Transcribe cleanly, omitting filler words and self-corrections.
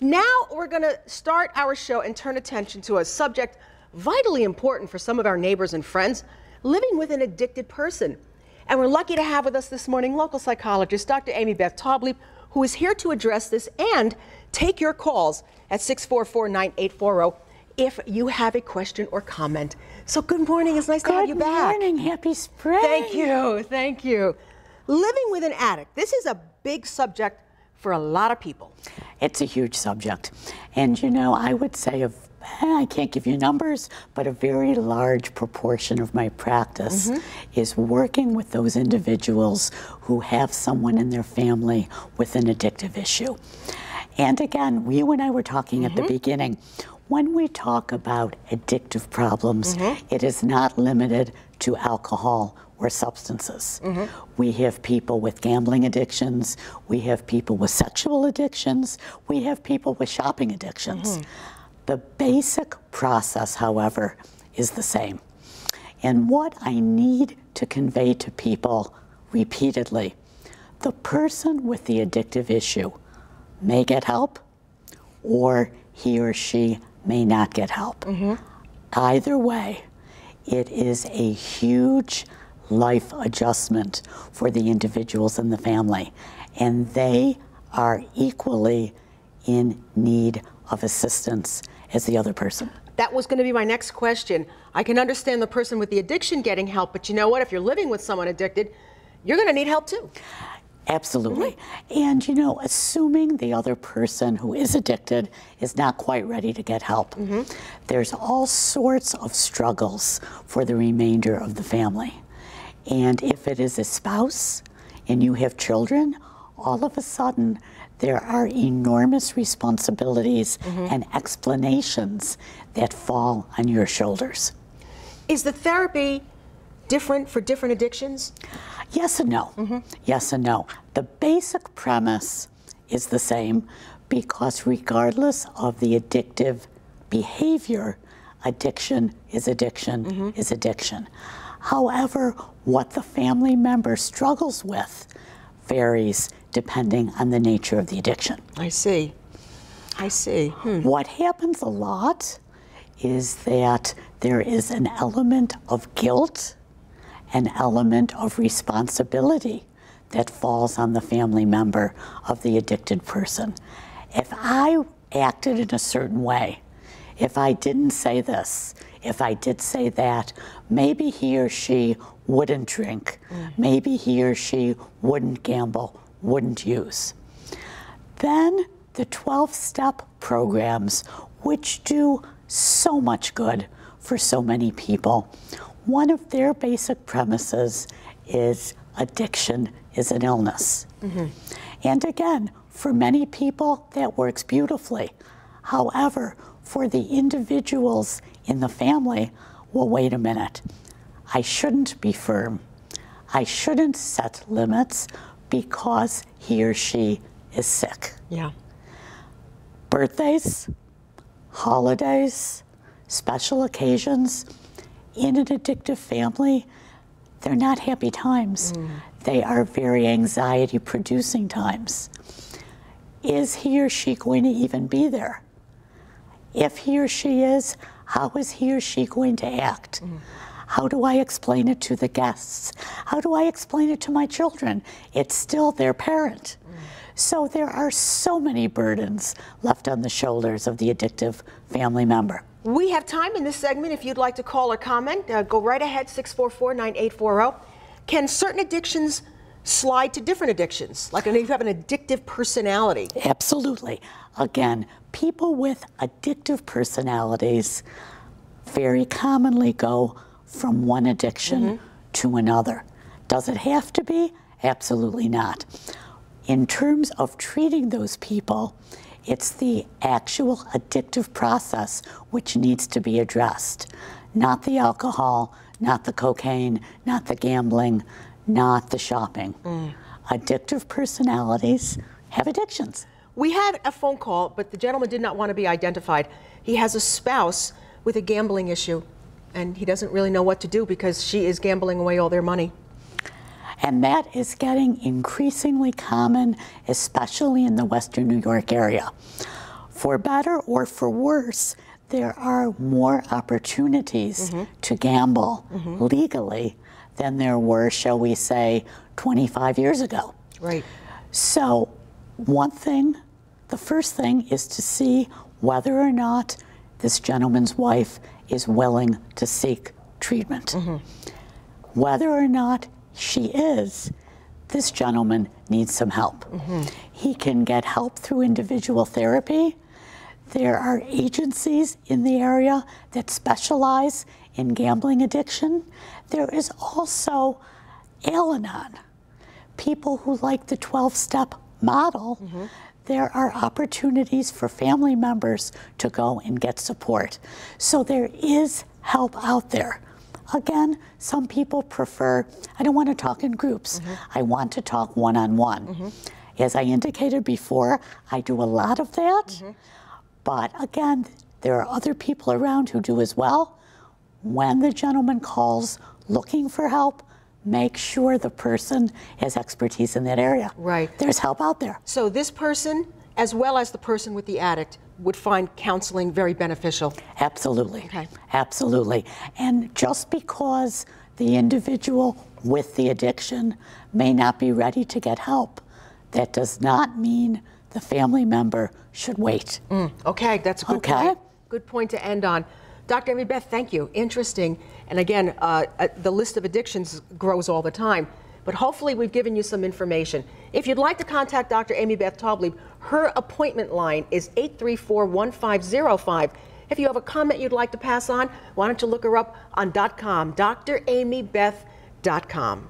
Now we're going to start our show and turn attention to a subject vitally important for some of our neighbors and friends, living with an addicted person. And we're lucky to have with us this morning local psychologist, Dr. AmyBeth Taublieb, who is here to address this and take your calls at 644-9840 if you have a question or comment. So good morning. It's nice to have you back. Good morning. Happy spring. Thank you. Thank you. Living with an addict. This is a big subject for a lot of people. It's a huge subject. And you know, I would say I can't give you numbers, but a very large proportion of my practice is working with those individuals who have someone in their family with an addictive issue. And again, you and I were talking at the beginning, when we talk about addictive problems, it is not limited to alcohol or substances. We have people with gambling addictions, we have people with sexual addictions, we have people with shopping addictions. The basic process, however, is the same. And what I need to convey to people repeatedly, the person with the addictive issue may get help, or he or she may not get help. Either way, it is a huge life adjustment for the individuals in the family, and they are equally in need of assistance as the other person. That was going to be my next question. I can understand the person with the addiction getting help, but you know what? If you're living with someone addicted, you're going to need help too. Absolutely. And you know, assuming the other person who is addicted is not quite ready to get help, there's all sorts of struggles for the remainder of the family. And if it is a spouse and you have children, all of a sudden there are enormous responsibilities and explanations that fall on your shoulders. Is the therapy different for different addictions? Yes and no. Yes and no. The basic premise is the same, because regardless of the addictive behavior, addiction is addiction is addiction. However, what the family member struggles with varies depending on the nature of the addiction. I see. I see. What happens a lot is that there is an element of guilt, an element of responsibility that falls on the family member of the addicted person. If I acted in a certain way, if I didn't say this, if I did say that, maybe he or she wouldn't drink, maybe he or she wouldn't gamble, wouldn't use. Then the 12-step programs, which do so much good for so many people, one of their basic premises is addiction is an illness. And again, for many people, that works beautifully. However, for the individuals in the family, well, wait a minute. I shouldn't be firm. I shouldn't set limits because he or she is sick. Birthdays, holidays, special occasions, in an addictive family, they're not happy times. They are very anxiety-producing times. Is he or she going to even be there? If he or she is, how is he or she going to act? How do I explain it to the guests? How do I explain it to my children? It's still their parent. So there are so many burdens left on the shoulders of the addictive family member. We have time in this segment. If you'd like to call or comment, go right ahead, 644-9840. Can certain addictions slide to different addictions? Like if you have an addictive personality? Absolutely. Again, people with addictive personalities very commonly go from one addiction to another. Does it have to be? Absolutely not. In terms of treating those people, it's the actual addictive process which needs to be addressed. Not the alcohol, not the cocaine, not the gambling, not the shopping. Addictive personalities have addictions. We had a phone call, but the gentleman did not want to be identified. He has a spouse with a gambling issue, and he doesn't really know what to do because she is gambling away all their money. And that is getting increasingly common, especially in the Western New York area. For better or for worse, there are more opportunities to gamble legally than there were, shall we say, 25 years ago. Right. So the first thing is to see whether or not this gentleman's wife is willing to seek treatment. Whether or not she is, this gentleman needs some help. He can get help through individual therapy. There are agencies in the area that specialize in gambling addiction. There is also Al-Anon, people who like the 12-step model. There are opportunities for family members to go and get support. So there is help out there. Again, some people prefer, I don't want to talk in groups. I want to talk one-on-one. As I indicated before, I do a lot of that. But again, there are other people around who do as well. When the gentleman calls looking for help, make sure the person has expertise in that area. Right. There's help out there. So this person, as well as the person with the addict, would find counseling very beneficial. Absolutely. Okay. Absolutely. And just because the individual with the addiction may not be ready to get help, that does not mean the family member should wait. Okay, that's a good point. Good point to end on. Dr. AmyBeth, thank you. Interesting. And again, the list of addictions grows all the time. But hopefully we've given you some information. If you'd like to contact Dr. AmyBeth Taublieb, her appointment line is 834-1505. If you have a comment you'd like to pass on, why don't you look her up on .com, dramybeth.com.